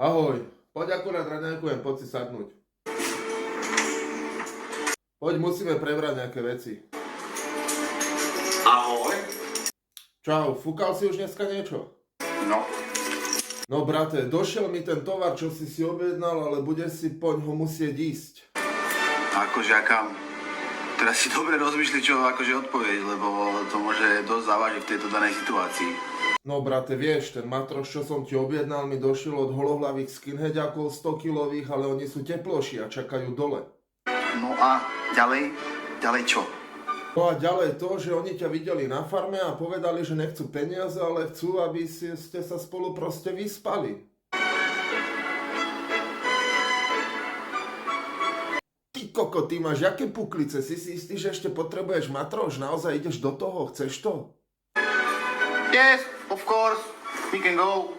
Ahoj, poď akurát raňajkujem, poď si sadnúť. Poď, musíme prebrať nejaké veci. Ahoj. Čau, fúkal si už dneska niečo? No, No brate, došiel mi ten tovar, čo si objednal, ale budeš si poň ho musieť ísť. akože akám. Teraz si dobre rozmýšľi, čo akože odpovieš, lebo to môže dosť závažiť v tejto danej situácii. No brate, vieš, ten matroš, čo som ti objednal, mi došiel od holohlavých skinheďakov 100 kilových, ale oni sú teploší a čakajú dole. No a ďalej? Ďalej čo? No a ďalej to, že oni ťa videli na farme a povedali, že nechcú peniaze, ale chcú, aby ste sa spolu proste vyspali. Ty koko, ty máš jaké puklice? Si istý, že ešte potrebuješ matroš? Naozaj ideš do toho? Chceš to? Yes, of course, we can go.